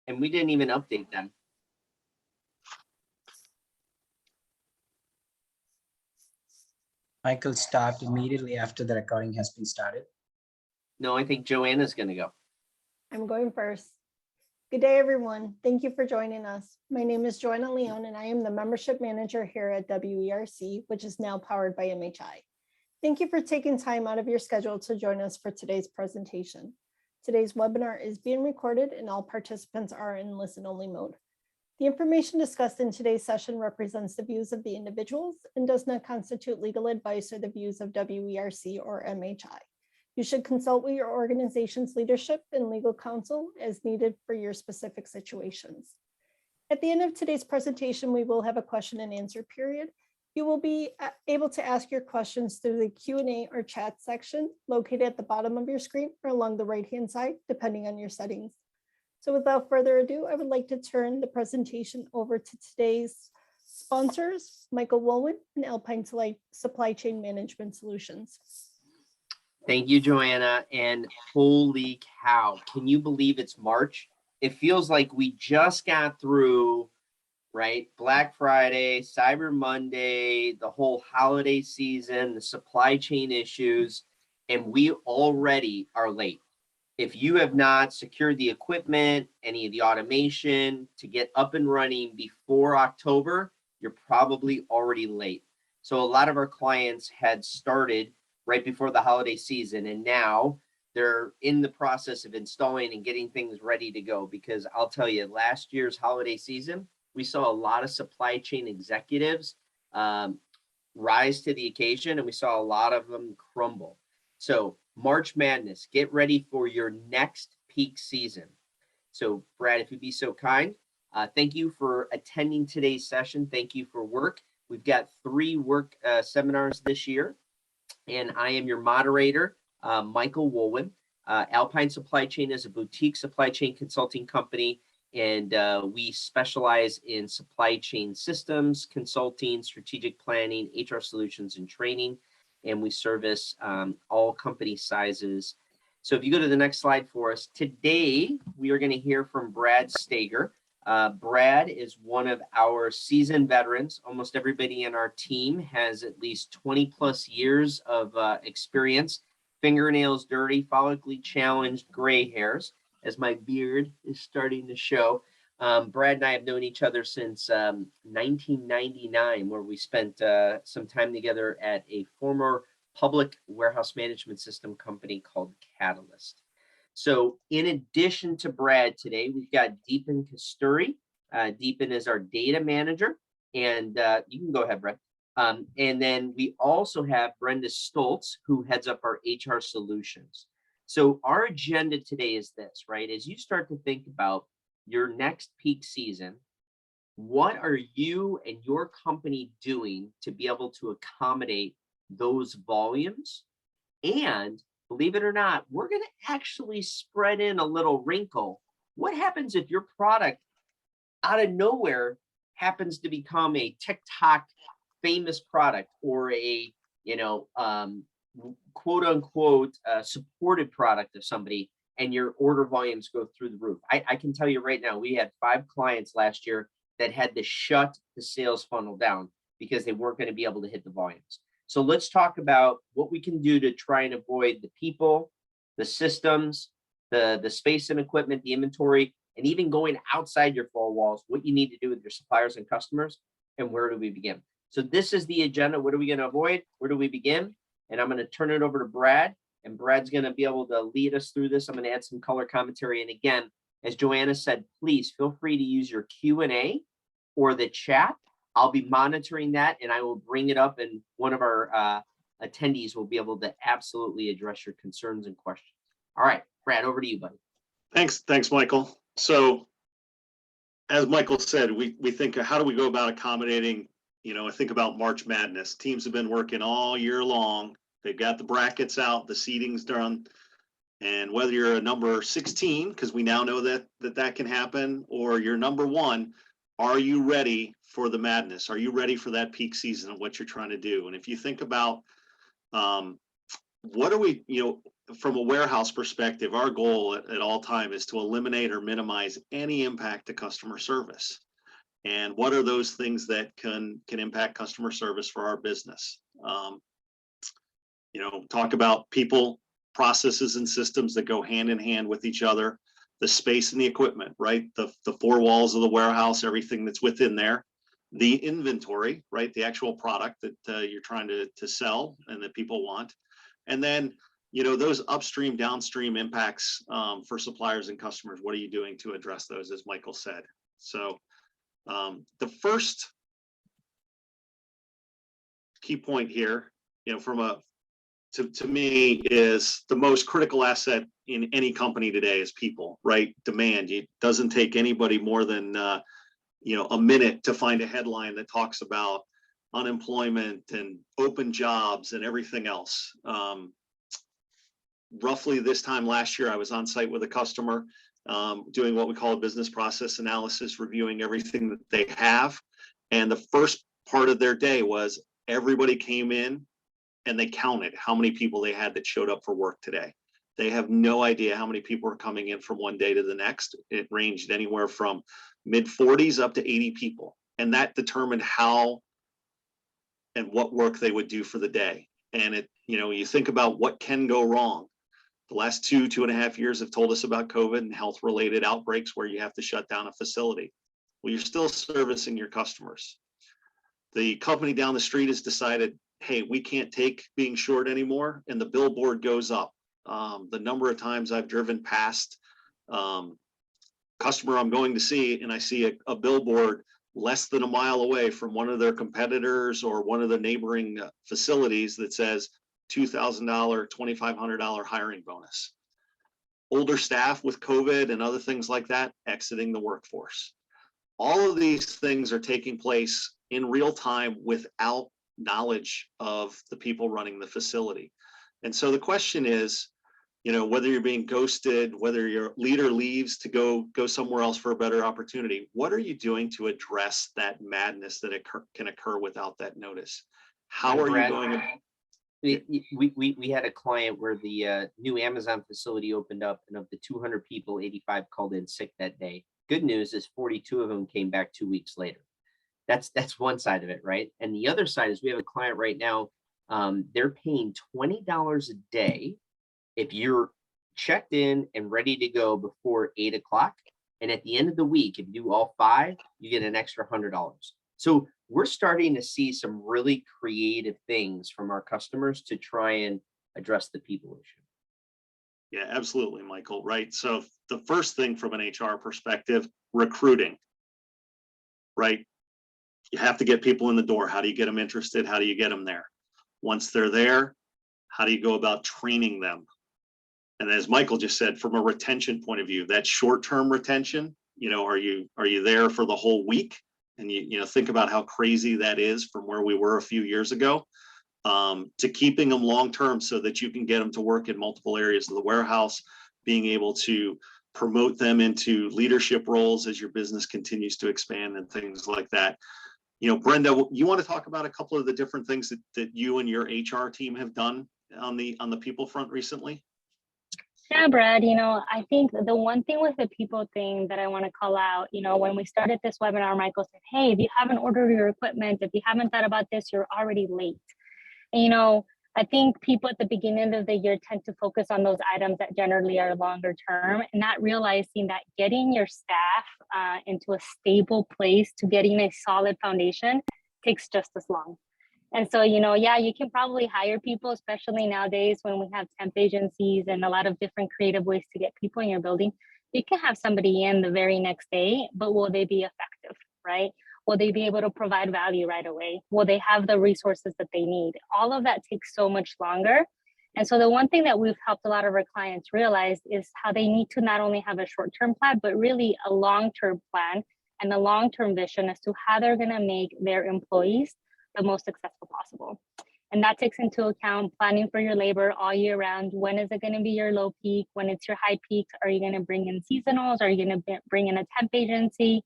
and we didn't even update them. Michael, start immediately after the recording has been started. No, I think Joanna's going to go. I'm going first. Good day, everyone. Thank you for joining us. My name is Joanna Leon, and I am the membership manager here at WERC, which is now powered by MHI. Thank you for taking time out of your schedule to join us for today's presentation. Today's webinar is being recorded and all participants are in listen-only mode. The information discussed in today's session represents the views of the individuals and does not constitute legal advice or the views of WERC or MHI. You should consult with your organization's leadership and legal counsel as needed for your specific situations. At the end of today's presentation, we will have a question and answer period. You will be able to ask your questions through the Q&A or chat section located at the bottom of your screen or along the right-hand side, depending on your settings. So without further ado, I would like to turn the presentation over to today's sponsors, Michael Woolman and Alpine Supply Chain Management Solutions. Thank you, Joanna. And holy cow, can you believe it's March? It feels like we just got through, right? Black Friday, Cyber Monday, the whole holiday season, the supply chain issues, and we already are late. If you have not secured the equipment, any of the automation to get up and running before October, you're probably already late. So a lot of our clients had started right before the holiday season, and now they're in the process of installing and getting things ready to go. Because I'll tell you, last year's holiday season, we saw a lot of supply chain executives rise to the occasion, and we saw a lot of them crumble. So March Madness, get ready for your next peak season. So Brad, if you'd be so kind, thank you for attending today's session. Thank you for work. We've got 3 work seminars this year, and I am your moderator, Michael Woolman. Alpine Supply Chain is a boutique supply chain consulting company, and we specialize in supply chain systems, consulting, strategic planning, HR solutions, and training. And we service all company sizes. So if you go to the next slide for us, today we are going to hear from Brad Stager. Brad is one of our seasoned veterans. Almost everybody in our team has at least 20 plus years of experience, fingernails dirty, follically challenged gray hairs, as my beard is starting to show. Brad and I have known each other since 1999, where we spent some time together at a former public warehouse management system company called Catalyst. So in addition to Brad today, we've got Deepan Kasturi. Deepan is our data manager, and you can go ahead, Brad. And then we also have Brenda Stoltz, who heads up our HR solutions. So our agenda today is this, right? As you start to think about your next peak season, what are you and your company doing to be able to accommodate those volumes? And believe it or not, we're going to actually spread in a little wrinkle. What happens if your product out of nowhere happens to become a TikTok famous product, or a, quote unquote supported product of somebody, and your order volumes go through the roof? I can tell you right now, we had 5 clients last year that had to shut the sales funnel down because they weren't going to be able to hit the volumes. So let's talk about what we can do to try and avoid the people, the systems, the space and equipment, the inventory, and even going outside your 4 walls, what you need to do with your suppliers and customers, and where do we begin? So this is the agenda. What are we going to avoid? Where do we begin? And I'm going to turn it over to Brad, and Brad's going to be able to lead us through this. I'm going to add some color commentary. And again, as Joanna said, please feel free to use your Q&A or the chat. I'll be monitoring that, and I will bring it up, and one of our attendees will be able to absolutely address your concerns and questions. All right, Brad, over to you, buddy. Thanks, Michael. So as Michael said, we think, how do we go about accommodating, I think about March Madness. Teams have been working all year long. They've got the brackets out, the seeding's done. And whether you're a number 16, because we now know that can happen, or you're number 1, are you ready for the madness? Are you ready for that peak season of what you're trying to do? And if you think about what are we, from a warehouse perspective, our goal at all time is to eliminate or minimize any impact to customer service. And what are those things that can impact customer service for our business? Talk about people, processes, and systems that go hand in hand with each other, the space and the equipment, right? The four walls of the warehouse, everything that's within there, the inventory, right? The actual product that you're trying to sell and that people want. And then, those upstream, downstream impacts for suppliers and customers. What are you doing to address those, as Michael said? So the first key point here, to me, is the most critical asset in any company today is people, right? Demand. It doesn't take anybody more than a minute to find a headline that talks about unemployment and open jobs and everything else. Roughly this time last year, I was on site with a customer doing what we call a business process analysis, reviewing everything that they have. And the first part of their day was everybody came in and they counted how many people they had that showed up for work today. They have no idea how many people are coming in from one day to the next. It ranged anywhere from mid-40s up to 80 people. And that determined how and what work they would do for the day. And you think about what can go wrong. The last 2.5 years have told us about COVID and health-related outbreaks where you have to shut down a facility. Well, you're still servicing your customers. The company down the street has decided, hey, we can't take being short anymore, and the billboard goes up. The number of times I've driven past customer I'm going to see, and I see a billboard less than a mile away from one of their competitors or one of the neighboring facilities that says $2,000, $2,500 hiring bonus. Older staff with COVID and other things like that exiting the workforce. All of these things are taking place in real time without knowledge of the people running the facility. And so the question is, whether you're being ghosted, whether your leader leaves to go somewhere else for a better opportunity, what are you doing to address that madness that can occur without that notice? How are you going to... We had a client where the new Amazon facility opened up, and of the 200 people, 85 called in sick that day. Good news is 42 of them came back 2 weeks later. That's one side of it, right? And the other side is we have a client right now. They're paying $20 a day if you're checked in and ready to go before 8 o'clock. And at the end of the week, if you do all 5, you get an extra $100. So we're starting to see some really creative things from our customers to try and address the people issue. Yeah, absolutely, Michael. Right. So the first thing from an HR perspective, recruiting, right? You have to get people in the door. How do you get them interested? How do you get them there? Once they're there, how do you go about training them? And as Michael just said, from a retention point of view, that short-term retention, are you there for the whole week? And you think about how crazy that is from where we were a few years ago, to keeping them long-term so that you can get them to work in multiple areas of the warehouse, being able to promote them into leadership roles as your business continues to expand and things like that. Brenda, you want to talk about a couple of the different things that you and your HR team have done on the people front recently? Yeah, Brad, I think the one thing with the people thing that I want to call out, when we started this webinar, Michael said, hey, if you haven't ordered your equipment, if you haven't thought about this, you're already late. And, I think people at the beginning of the year tend to focus on those items that generally are longer term, and not realizing that getting your staff into a stable place to getting a solid foundation takes just as long. And so, yeah, you can probably hire people, especially nowadays when we have temp agencies and a lot of different creative ways to get people in your building. You can have somebody in the very next day, but will they be effective, right? Will they be able to provide value right away? Will they have the resources that they need? All of that takes so much longer. And so the one thing that we've helped a lot of our clients realize is how they need to not only have a short-term plan, but really a long-term plan and a long-term vision as to how they're going to make their employees the most successful possible. And that takes into account planning for your labor all year round. When is it going to be your low peak? When it's your high peak? Are you going to bring in seasonals? Are you going to bring in a temp agency?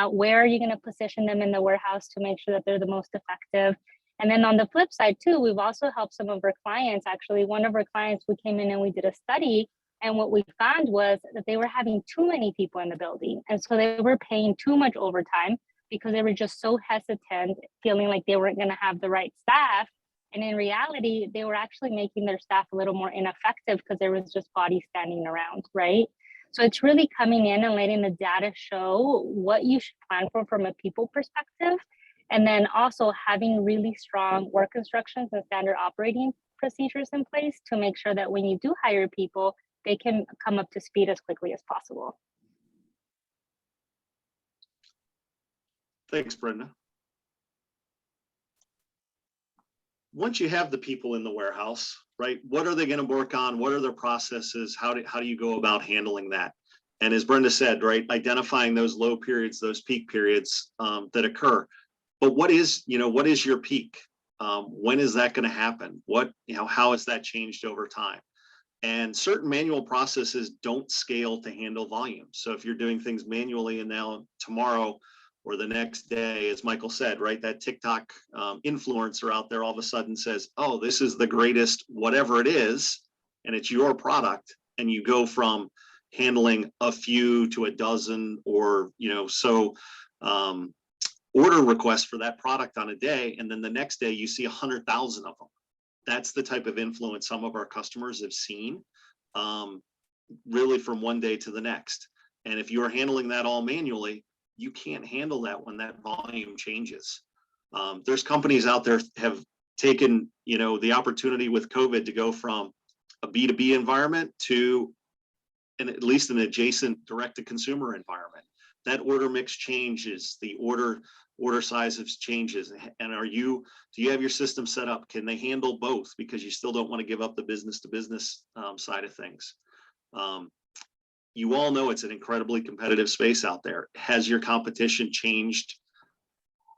Where are you going to position them in the warehouse to make sure that they're the most effective? And then on the flip side too, we've also helped some of our clients. Actually, one of our clients, we came in and we did a study, and what we found was that they were having too many people in the building. And so they were paying too much overtime because they were just so hesitant, feeling like they weren't going to have the right staff. And in reality, they were actually making their staff a little more ineffective because there was just bodies standing around, right? So it's really coming in and letting the data show what you should plan for from a people perspective. And then also having really strong work instructions and standard operating procedures in place to make sure that when you do hire people, they can come up to speed as quickly as possible. Thanks, Brenda. Once you have the people in the warehouse, right, what are they going to work on? What are their processes? How do you go about handling that? And as Brenda said, right, identifying those low periods, those peak periods that occur. But what is your peak? When is that going to happen? How has that changed over time? And certain manual processes don't scale to handle volume. So if you're doing things manually and now tomorrow or the next day, as Michael said, right, that TikTok influencer out there all of a sudden says, oh, this is the greatest whatever it is, and it's your product. And you go from handling a few to a dozen or, order requests for that product on a day. And then the next day you see 100,000 of them. That's the type of influence some of our customers have seen really from one day to the next. And if you're handling that all manually, you can't handle that when that volume changes. There's companies out there have taken, the opportunity with COVID to go from a B2B environment to at least an adjacent direct-to-consumer environment. That order mix changes, the order sizes changes. And do you have your system set up? Can they handle both? Because you still don't want to give up the business to business side of things. You all know it's an incredibly competitive space out there. Has your competition changed,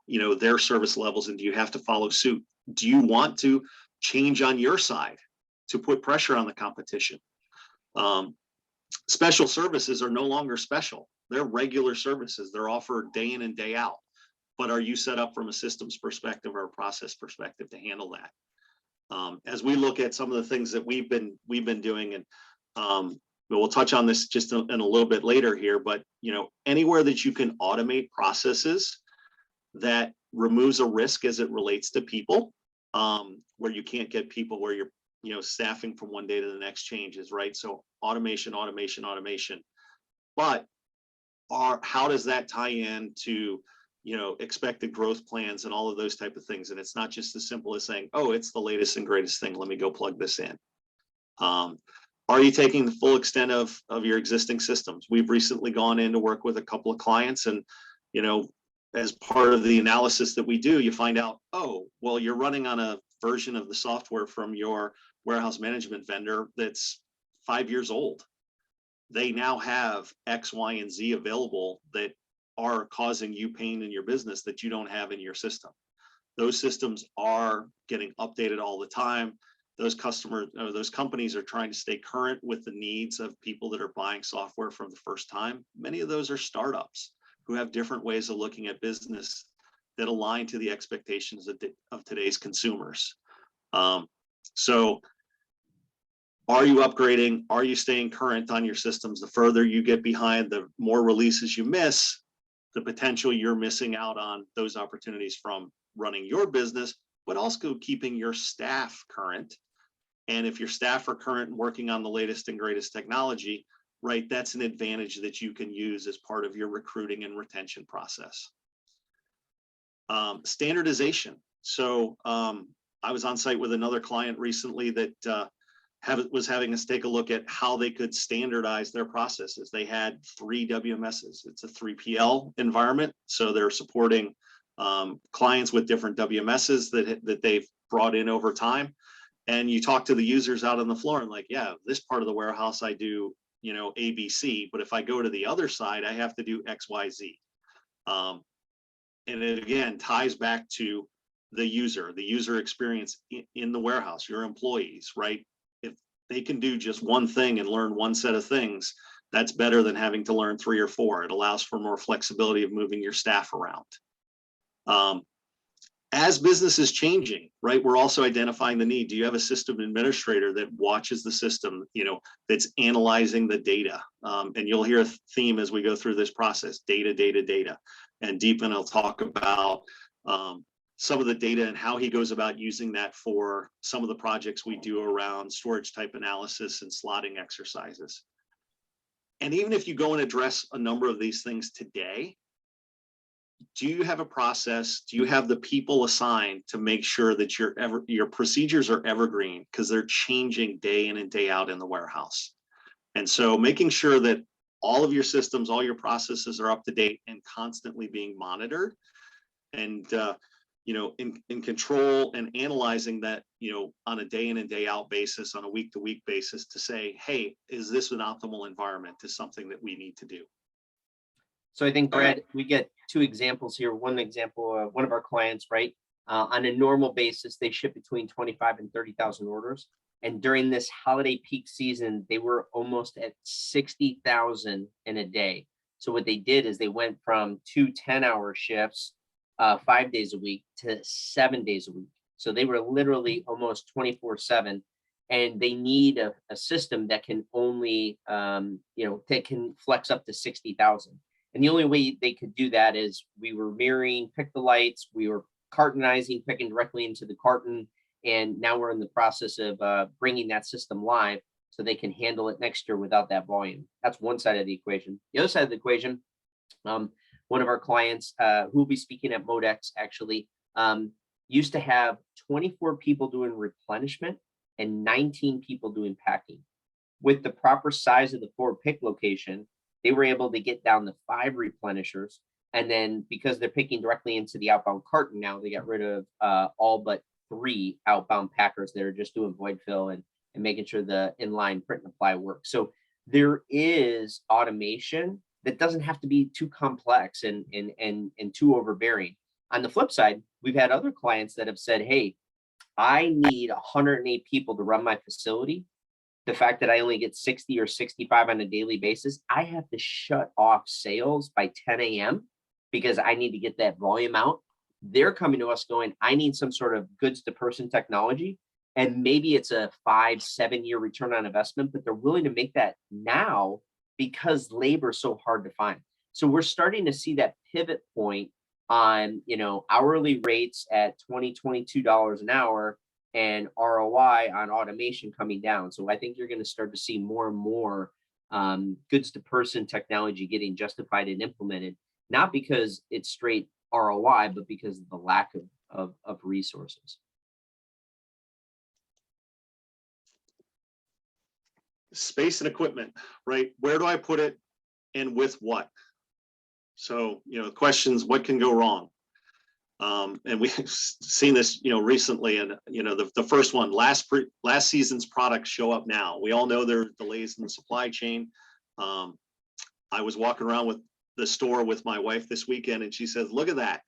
their service levels, and do you have to follow suit? Do you want to change on your side to put pressure on the competition? Special services are no longer special. They're regular services. They're offered day in and day out. But are you set up from a systems perspective or a process perspective to handle that? As we look at some of the things that we've been doing, and we'll touch on this just in a little bit later here, but anywhere that you can automate processes that removes a risk as it relates to people, where you can't get people, where you're staffing from one day to the next changes, right? So automation. But how does that tie in to expected growth plans and all of those type of things? And it's not just as simple as saying, oh, it's the latest and greatest thing, let me go plug this in. Are you taking the full extent of your existing systems? We've recently gone in to work with a couple of clients, and as part of the analysis that we do, you find out, oh, well, you're running on a version of the software from your warehouse management vendor that's 5 years old. They now have X, Y, and Z available that are causing you pain in your business that you don't have in your system. Those systems are getting updated all the time. Those companies are trying to stay current with the needs of people that are buying software for the first time. Many of those are startups who have different ways of looking at business that align to the expectations of today's consumers. So are you upgrading? Are you staying current on your systems? The further you get behind, the more releases you miss, the potential you're missing out on those opportunities from running your business, but also keeping your staff current. And if your staff are current and working on the latest and greatest technology, right, that's an advantage that you can use as part of your recruiting and retention process. Standardization. So I was on site with another client recently that was having us take a look at how they could standardize their processes. They had 3 WMSs. It's a 3PL environment. So they're supporting clients with different WMSs that they've brought in over time. And you talk to the users out on the floor and like, yeah, this part of the warehouse, I do, ABC, but if I go to the other side, I have to do XYZ. And it again ties back to the user experience in the warehouse, your employees, right? If they can do just one thing and learn one set of things, that's better than having to learn 3 or 4. It allows for more flexibility of moving your staff around. as business is changing, right, we're also identifying the need. Do you have a system administrator that watches the system, that's analyzing the data? And you'll hear a theme as we go through this process: data, data, data. And Deepan will talk about some of the data and how he goes about using that for some of the projects we do around storage type analysis and slotting exercises. And even if you go and address a number of these things today, do you have a process? Do you have the people assigned to make sure that your procedures are evergreen, because they're changing day in and day out in the warehouse? And so making sure that all of your systems, all your processes are up to date and constantly being monitored, and in control, and analyzing that, on a day in and day out basis, on a week to week basis, to say, hey, is this an optimal environment, is something that we need to do. So I think, Brad, we get two examples here. One example, one of our clients, right? On a normal basis, they ship between 25 and 30,000 orders. And during this holiday peak season, they were almost at 60,000 in a day. So what they did is they went from 2 10-hour shifts, 5 days a week, to 7 days a week. So they were literally almost 24/7. And they need a system that can only, that can flex up to 60,000. And the only way they could do that is we were mirroring, pick the lights, we were cartonizing, picking directly into the carton. And now we're in the process of bringing that system live so they can handle it next year without that volume. That's one side of the equation. The other side of the equation, one of our clients who will be speaking at Modex actually used to have 24 people doing replenishment and 19 people doing packing. With the proper size of the forward pick location, they were able to get down to 5 replenishers. And then because they're picking directly into the outbound carton now, they got rid of all but 3 outbound packers that are just doing void fill and making sure the inline print and apply works. So there is automation that doesn't have to be too complex and too overbearing. On the flip side, we've had other clients that have said, hey, I need 108 people to run my facility. The fact that I only get 60 or 65 on a daily basis, I have to shut off sales by 10 a.m. because I need to get that volume out. They're coming to us going, I need some sort of goods to person technology. And maybe it's a 5-7 year return on investment, but they're willing to make that now because labor is so hard to find. So we're starting to see that pivot point on, hourly rates at $20, $22 an hour and ROI on automation coming down. So I think you're going to start to see more and more goods to person technology getting justified and implemented, not because it's straight ROI, but because of the lack of resources. Space and equipment, right? Where do I put it and with what? So, the questions, what can go wrong? And we've seen this, recently, and the first one, last season's products show up now. We all know there are delays in the supply chain. I was walking around with the store with my wife this weekend, and she says, "Look at that."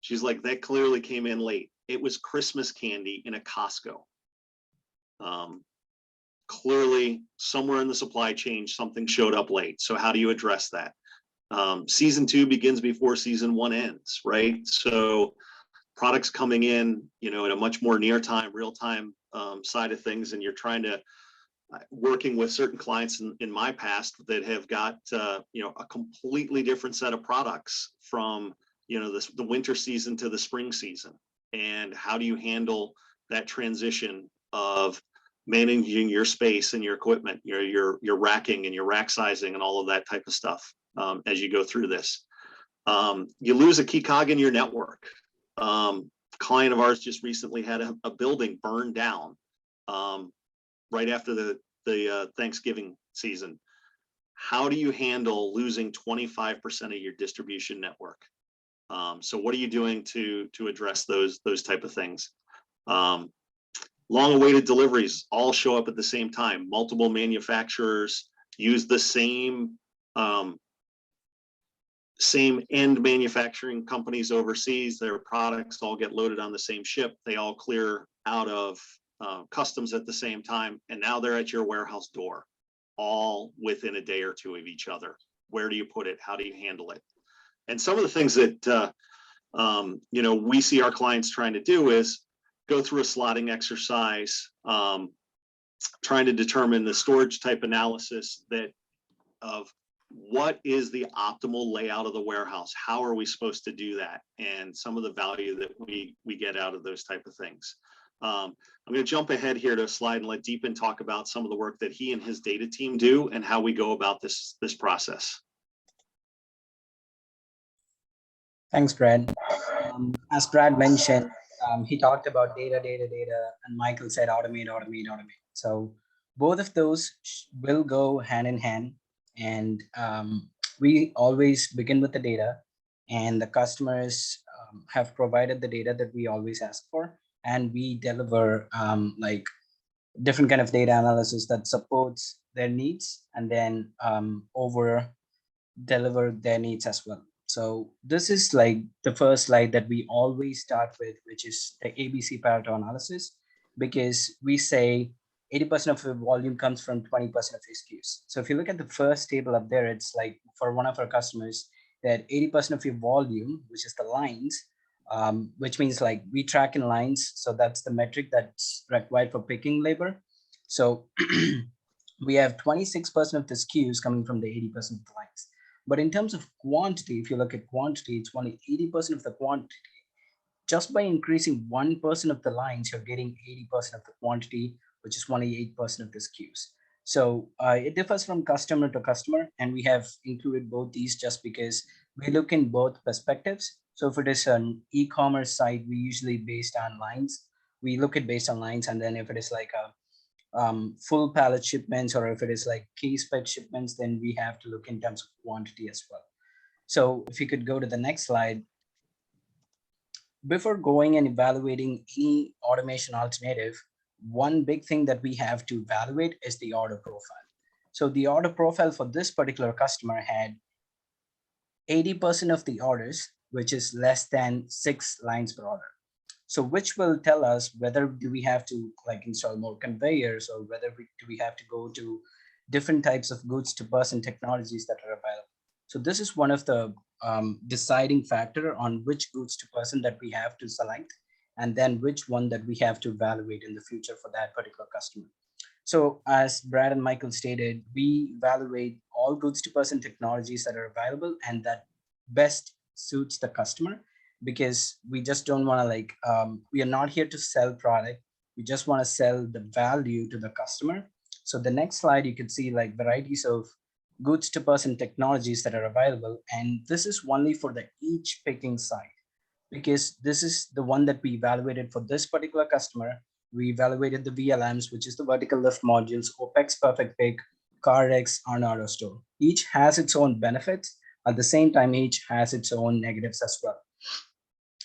She's like, "That clearly came in late." It was Christmas candy in a Costco. Clearly, somewhere in the supply chain, something showed up late. So how do you address that? Season 2 begins before season 1 ends, right? So products coming in, at a much more real time side of things, and you're trying to working with certain clients in my past that have got a completely different set of products from the winter season to the spring season. And how do you handle that transition of managing your space and your equipment, your racking and your rack sizing and all of that type of stuff as you go through this? You lose a key cog in your network. Client of ours just recently had a building burned down right after the Thanksgiving season. How do you handle losing 25% of your distribution network? So what are you doing to address those type of things? Long-awaited deliveries all show up at the same time. Multiple manufacturers use the same end manufacturing companies overseas. Their products all get loaded on the same ship. They all clear out of customs at the same time, and now they're at your warehouse door, all within a day or two of each other. Where do you put it? How do you handle it? And some of the things that you know, we see our clients trying to do is go through a slotting exercise, trying to determine the storage type analysis that of what is the optimal layout of the warehouse? How are we supposed to do that? And some of the value that we get out of those type of things. I'm going to jump ahead here to a slide and let Deepan talk about some of the work that he and his data team do and how we go about this process. Thanks, Brad. As Brad mentioned, he talked about data, and Michael said automate. So both of those will go hand in hand. And we always begin with the data, and the customers have provided the data that we always ask for, and we deliver like different kind of data analysis that supports their needs, and then over deliver their needs as well. So this is like the first slide that we always start with, which is the ABC Pareto analysis, because we say 80% of the volume comes from 20% of SKUs. So if you look at the first table up there, it's like for one of our customers that 80% of your volume, which is the lines, which means like we track in lines. So that's the metric that's required for picking labor. So we have 26% of the SKUs coming from the 80% of the lines. But in terms of quantity, if you look at quantity, it's only 80% of the quantity. Just by increasing 1% of the lines, you're getting 80% of the quantity, which is 28% of the SKUs. So it differs from customer to customer, and we have included both these just because we look in both perspectives. So if it is an e-commerce site, we usually based on lines. We look at based on lines, and then if it is like a full pallet shipments, or if it is like case spec shipments, then we have to look in terms of quantity as well. So if you could go to the next slide. Before going and evaluating any automation alternative, one big thing that we have to evaluate is the order profile. So the order profile for this particular customer had 80% of the orders, which is less than 6 lines per order. So which will tell us whether do we have to like install more conveyors, or whether do we have to go to different types of goods to person technologies that are available. So this is one of the deciding factor on which goods to person that we have to select, and then which one that we have to evaluate in the future for that particular customer. So as Brad and Michael stated, we evaluate all goods to person technologies that are available and that best suits the customer, because we just don't want to like, we are not here to sell product. We just want to sell the value to the customer. So the next slide, you can see like varieties of goods to person technologies that are available. And this is only for the each picking side, because this is the one that we evaluated for this particular customer. We evaluated the VLMs, which is the vertical lift modules, OPEX Perfect Pick, CardX, and AutoStore. Each has its own benefits. At the same time, each has its own negatives as well.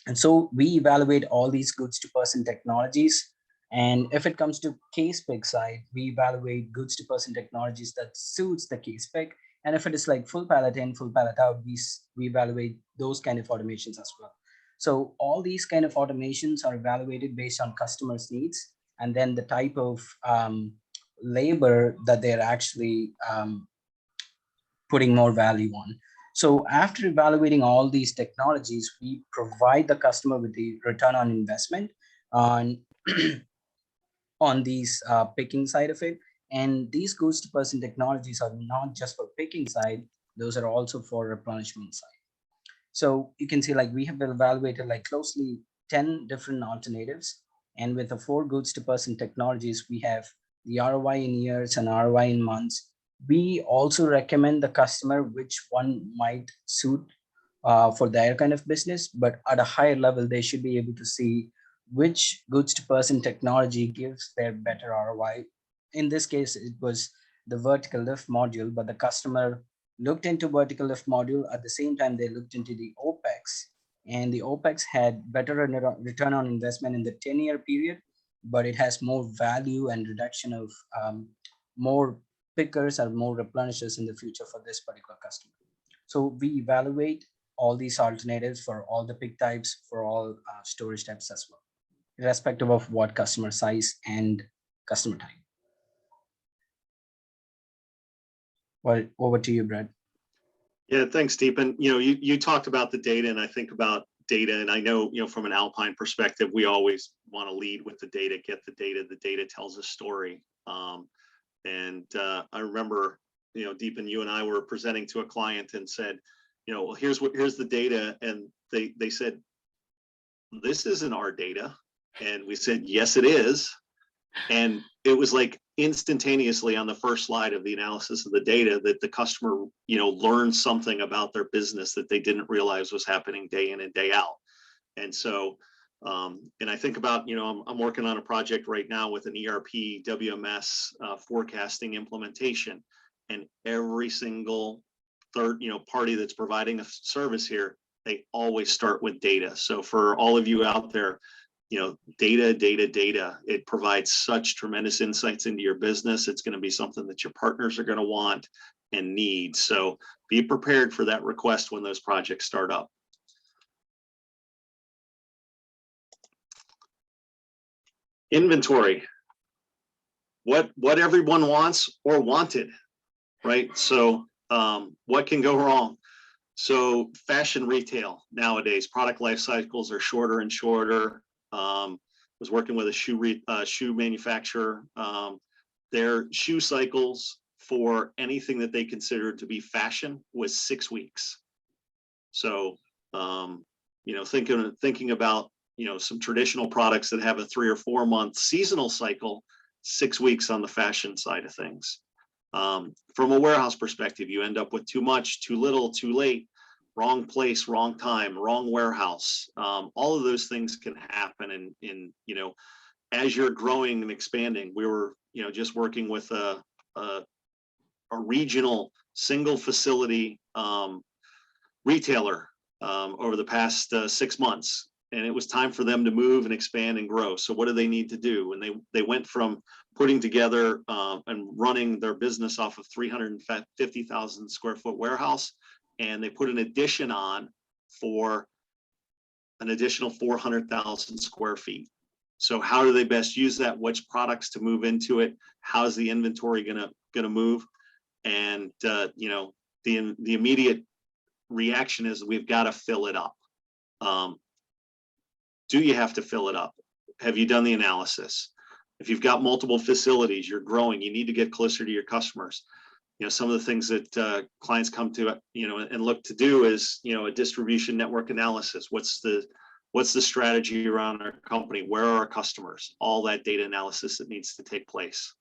And so we evaluate all these goods to person technologies. And if it comes to case pick side, we evaluate goods to person technologies that suits the case pick. And if it is like full pallet in, full pallet out, we evaluate those kind of automations as well. So all these kind of automations are evaluated based on customers' needs, and then the type of labor that they're actually putting more value on. So after evaluating all these technologies, we provide the customer with the return on investment on on these picking side of it. And these goods to person technologies are not just for picking side, those are also for replenishment side. So you can see like we have evaluated like closely 10 different alternatives. And with the 4 goods to person technologies, we have the ROI in years and ROI in months. We also recommend the customer which one might suit for their kind of business, but at a higher level, they should be able to see which goods to person technology gives their better ROI. In this case, it was the vertical lift module, but the customer looked into vertical lift module. At the same time, they looked into the OPEX, and the OPEX had better return on investment in the 10-year period, but it has more value and reduction of more pickers or more replenishers in the future for this particular customer. So we evaluate all these alternatives for all the pick types, for all storage types as well, irrespective of what customer size and customer type. Well, over to you, Brad. Yeah, thanks, Deepan. You know, you talked about the data, and I think about data. And I know, from an Alpine perspective, we always want to lead with the data, get the data. The data tells a story. I remember, Deepan, you and I were presenting to a client and said, well, here's the data. And they said, this isn't our data. And we said, yes, it is. And it was like instantaneously on the first slide of the analysis of the data that the customer, learned something about their business that they didn't realize was happening day in and day out. And so, and I think about, I'm working on a project right now with an ERP WMS forecasting implementation, and every single third, party that's providing a service here, they always start with data. So for all of you out there, data, it provides such tremendous insights into your business. It's going to be something that your partners are going to want and need. So be prepared for that request when those projects start up. Inventory, what everyone wants or wanted, right? So what can go wrong? So fashion retail nowadays, product life cycles are shorter and shorter. Was working with a shoe manufacturer. Their shoe cycles for anything that they considered to be fashion was 6 weeks. So, thinking about, some traditional products that have a 3 or 4 month seasonal cycle, 6 weeks on the fashion side of things. From a warehouse perspective, you end up with too much, too little, too late, wrong place, wrong time, wrong warehouse. All of those things can happen. And as you're growing and expanding, we were, just working with a regional single facility retailer over the past 6 months. And it was time for them to move and expand and grow. So what do they need to do? And they went from putting together and running their business off of 350,000 square foot warehouse, and they put an addition on for an additional 400,000 square feet. So how do they best use that? Which products to move into it? How's the inventory gonna move? And the immediate reaction is we've got to fill it up. Do you have to fill it up? Have you done the analysis? If you've got multiple facilities, you're growing, you need to get closer to your customers. Some of the things that clients come to, and look to do is, a distribution network analysis. What's the strategy around our company? Where are our customers? All that data analysis that needs to take place.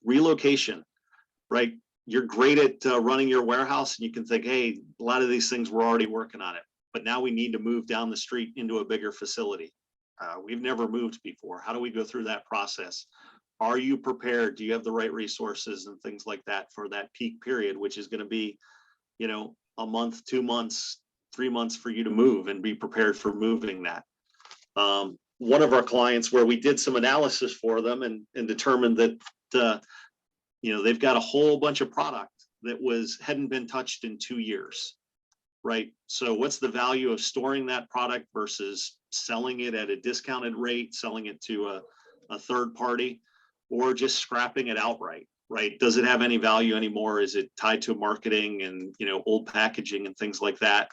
Relocation, right? You're great at running your warehouse, and you can think, hey, a lot of these things we're already working on it, but now we need to move down the street into a bigger facility. We've never moved before. How do we go through that process? Are you prepared? Do you have the right resources and things like that for that peak period, which is going to be, a month, 2 months, 3 months for you to move, and be prepared for moving that. One of our clients, where we did some analysis for them and determined that, they've got a whole bunch of product that hadn't been touched in 2 years, right? So what's the value of storing that product versus selling it at a discounted rate, selling it to a third party, or just scrapping it outright, right? Does it have any value anymore? Is it tied to marketing and, old packaging and things like that?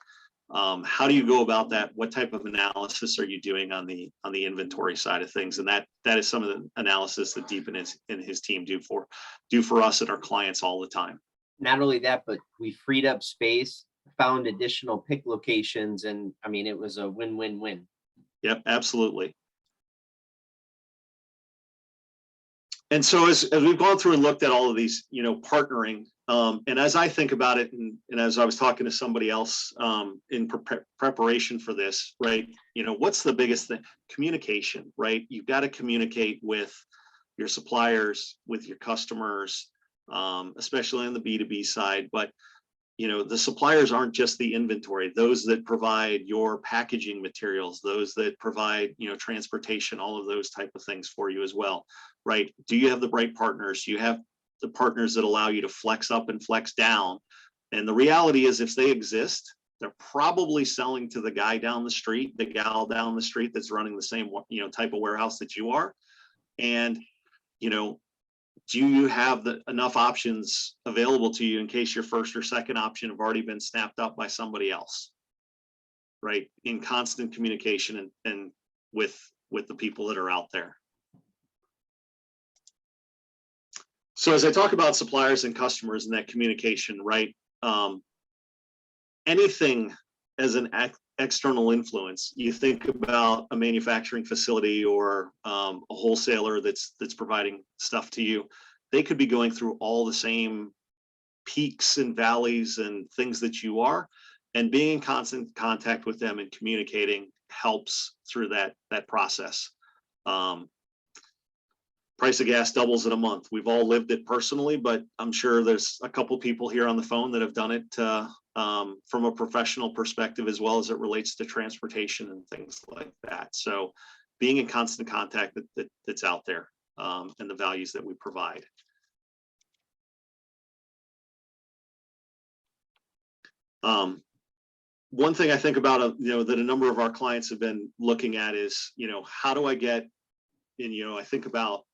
How do you go about that? What type of analysis are you doing on the inventory side of things? And that is some of the analysis that Deepan and his team do for us and our clients all the time. Not only that, but we freed up space, found additional pick locations, and I mean, it was a win-win-win. Yep, absolutely. And so as we've gone through and looked at all of these, partnering, and as I think about it, and as I was talking to somebody else in preparation for this, right, what's the biggest thing? Communication, right? You've got to communicate with your suppliers, with your customers, especially on the B2B side. But the suppliers aren't just the inventory, those that provide your packaging materials, those that provide, transportation, all of those type of things for you as well, right? Do you have the right partners? Do you have the partners that allow you to flex up and flex down? And the reality is, if they exist, they're probably selling to the guy down the street, the gal down the street that's running the same, type of warehouse that you are. And, do you have enough options available to you in case your first or second option have already been snapped up by somebody else? right? In constant communication and with the people that are out there. So as I talk about suppliers and customers and that communication, right? Anything as an external influence, you think about a manufacturing facility or a wholesaler that's providing stuff to you, they could be going through all the same peaks and valleys and things that you are, and being in constant contact with them and communicating helps through that process. Price of gas doubles in a month. We've all lived it personally, but I'm sure there's a couple people here on the phone that have done it from a professional perspective, as well as it relates to transportation and things like that. So being in constant contact that's out there, and the values that we provide. One thing I think about, that a number of our clients have been looking at is, how do I get, and, I think about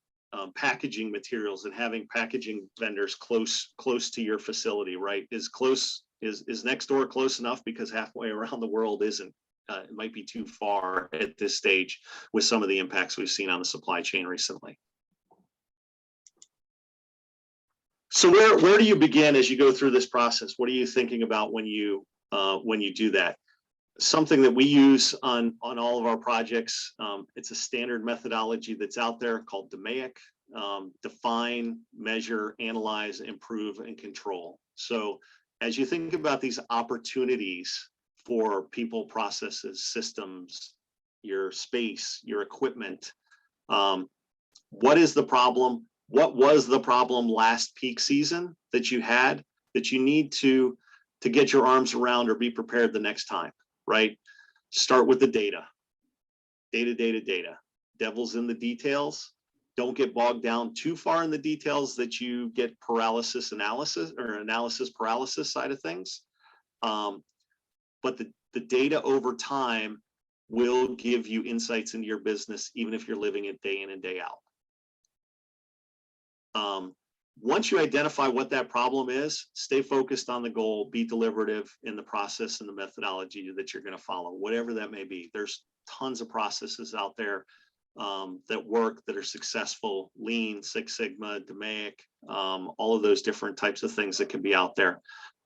packaging materials and having packaging vendors close to your facility, right? Is next door close enough? Because halfway around the world isn't. It might be too far at this stage with some of the impacts we've seen on the supply chain recently. So where do you begin as you go through this process? What are you thinking about when you do that? Something that we use on all of our projects. It's a standard methodology that's out there called DMAIC. Define, measure, analyze, improve, and control. So as you think about these opportunities for people, processes, systems, your space, your equipment, what is the problem? What was the problem last peak season that you had that you need to get your arms around or be prepared the next time, right? Start with the data. Data. Devil's in the details. Don't get bogged down too far in the details that you get paralysis analysis paralysis side of things. But the data over time will give you insights into your business, even if you're living it day in and day out. Once you identify what that problem is, stay focused on the goal, be deliberative in the process and the methodology that you're going to follow, whatever that may be. There's tons of processes out there that work, that are successful: Lean, Six Sigma, DMAIC, all of those different types of things that can be out there.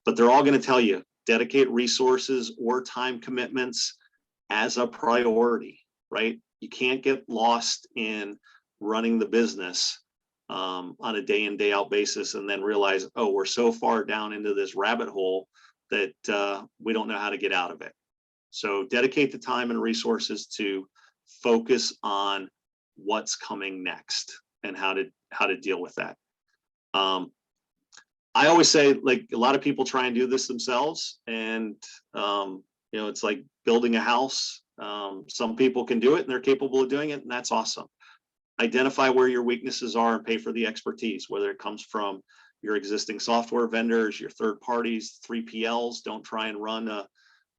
But they're all going to tell you, dedicate resources or time commitments as a priority, right? You can't get lost in running the business on a day in, day out basis and then realize, oh, we're so far down into this rabbit hole that we don't know how to get out of it. So dedicate the time and resources to focus on what's coming next and how to deal with that. I always say, like, a lot of people try and do this themselves, and it's like building a house. Some people can do it and they're capable of doing it, and that's awesome. Identify where your weaknesses are and pay for the expertise, whether it comes from your existing software vendors, your third parties, 3PLs. Don't try and run a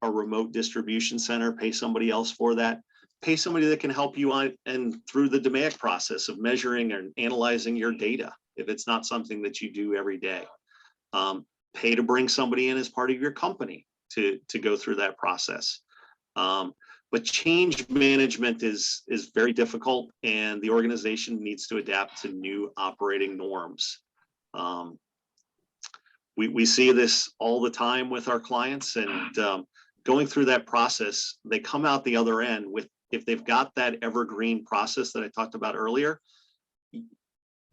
remote distribution center. Pay somebody else for that. Pay somebody that can help you on and through the DMAIC process of measuring and analyzing your data, if it's not something that you do every day. Pay to bring somebody in as part of your company to go through that process. But change management is very difficult, and the organization needs to adapt to new operating norms. We see this all the time with our clients, and going through that process, they come out the other end with, if they've got that evergreen process that I talked about earlier,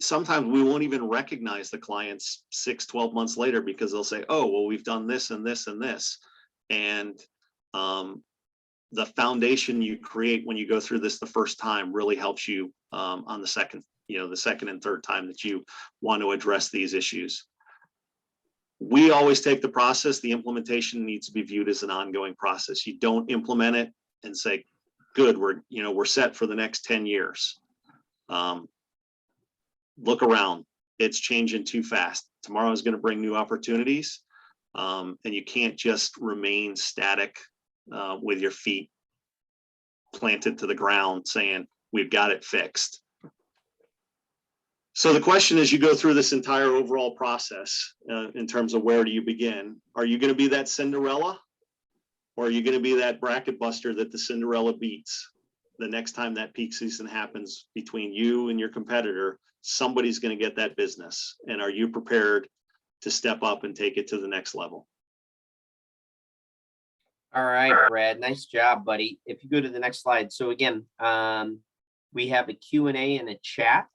sometimes we won't even recognize the clients 6-12 months later, because they'll say, oh, well, we've done this and this and this. And the foundation you create when you go through this the first time really helps you on the second and third time that you want to address these issues. We always take the process. The implementation needs to be viewed as an ongoing process. You don't implement it and say, good, we're set for the next 10 years. Look around. It's changing too fast. Tomorrow is going to bring new opportunities, and you can't just remain static with your feet planted to the ground saying, we've got it fixed. So the question is, you go through this entire overall process in terms of where do you begin? Are you going to be that Cinderella, Or are you going to be that bracket buster that the Cinderella beats? The next time that peak season happens between you and your competitor, somebody's going to get that business. And are you prepared to step up and take it to the next level? All right, Brad, nice job, buddy. If you go to the next slide. So again, we have a Q&A and a chat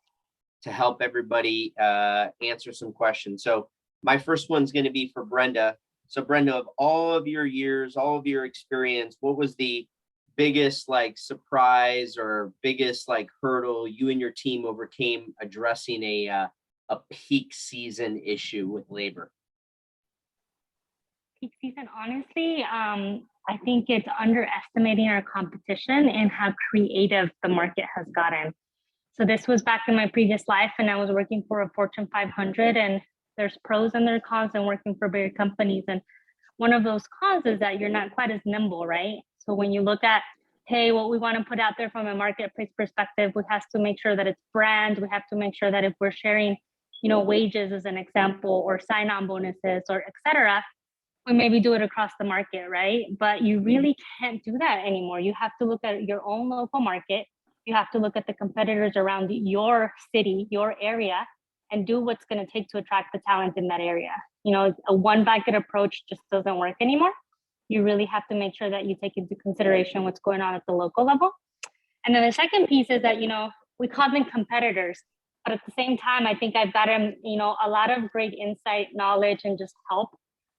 to help everybody answer some questions. So my first one's going to be for Brenda. So Brenda, of all of your years, all of your experience, what was the biggest like surprise or biggest like hurdle you and your team overcame addressing a peak season issue with labor? Peak season, honestly, I think it's underestimating our competition and how creative the market has gotten. So this was back in my previous life, and I was working for a Fortune 500, and there's pros and there's cons in working for bigger companies. And one of those cons is that you're not quite as nimble, right? So when you look at, hey, what we want to put out there from a marketplace perspective, we have to make sure that it's brand. We have to make sure that if we're sharing, wages as an example, or sign-on bonuses, or et cetera, we maybe do it across the market, right? But you really can't do that anymore. You have to look at your own local market. You have to look at the competitors around your city, your area, and do what's going to take to attract the talent in that area. A one blanket approach just doesn't work anymore. You really have to make sure that you take into consideration what's going on at the local level. And then the second piece is that, we call them competitors, but at the same time, I think I've gotten, a lot of great insight, knowledge, and just help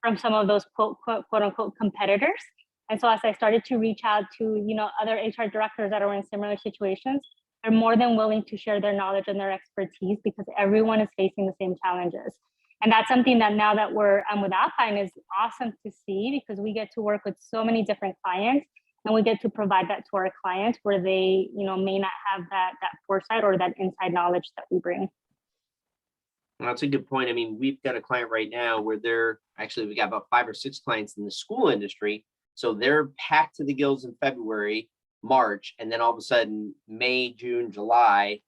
from some of those quote unquote competitors. And so as I started to reach out to, other HR directors that are in similar situations, they're more than willing to share their knowledge and their expertise because everyone is facing the same challenges. And that's something that now that we're with Alpine is awesome to see, because we get to work with so many different clients, and we get to provide that to our clients where they, may not have that foresight or that inside knowledge that we bring. Well, that's a good point. I mean, we've got a client right now where we got about 5 or 6 clients in the school industry. So they're packed to the gills in February, March, and then all of a sudden, May, June, July,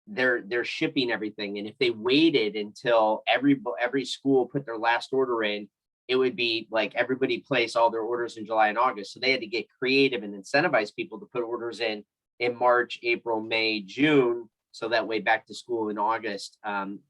they're shipping everything. And if they waited until every school put their last order in, it would be like everybody place all their orders in July and August. So they had to get creative and incentivize people to put orders in March, April, May, June. So that way back to school in August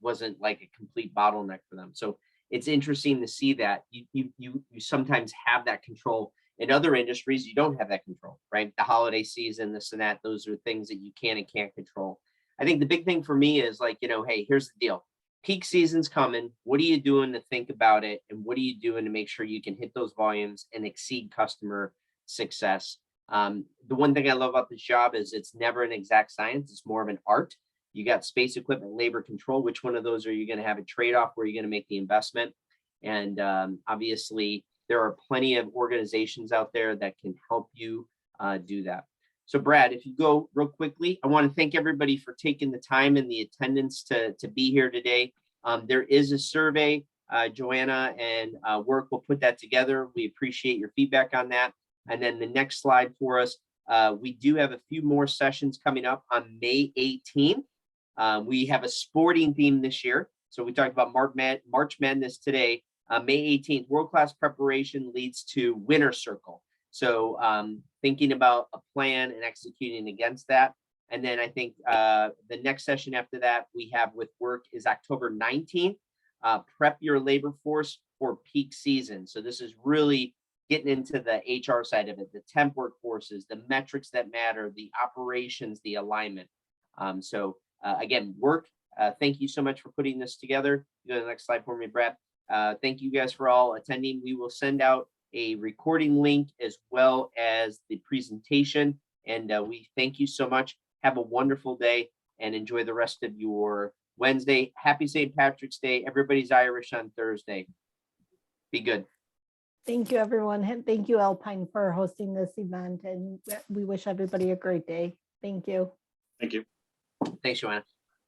wasn't like a complete bottleneck for them. So it's interesting to see that you sometimes have that control. In other industries, you don't have that control, right? The holiday season, this and that, those are things that you can and can't control. I think the big thing for me is like, hey, here's the deal. Peak season's coming. What are you doing to think about it? And what are you doing to make sure you can hit those volumes and exceed customer success? The one thing I love about this job is it's never an exact science. It's more of an art. You got space, equipment, labor, control. Which one of those are you going to have a trade-off where you're going to make the investment? And obviously, there are plenty of organizations out there that can help you do that. So Brad, if you go real quickly, I want to thank everybody for taking the time and the attendance to be here today. There is a survey. Joanna and Work will put that together. We appreciate your feedback on that. And then the next slide for us, we do have a few more sessions coming up on May 18th. We have a sporting theme this year. So we talked about March Madness today. May 18th, world-class preparation leads to winner circle. So thinking about a plan and executing against that. And then I think the next session after that we have with Work is October 19th. Prep your labor force for peak season. So this is really getting into the HR side of it, the temp workforces, the metrics that matter, the operations, the alignment. Again, Work, thank you so much for putting this together. Go to the next slide for me, Brad. Thank you guys for all attending. We will send out a recording link as well as the presentation. And we thank you so much. Have a wonderful day and enjoy the rest of your Wednesday. Happy St. Patrick's Day. Everybody's Irish on Thursday. Be good. Thank you, everyone. And thank you, Alpine, for hosting this event. And we wish everybody a great day. Thank you. Thank you. Thanks, Joanna.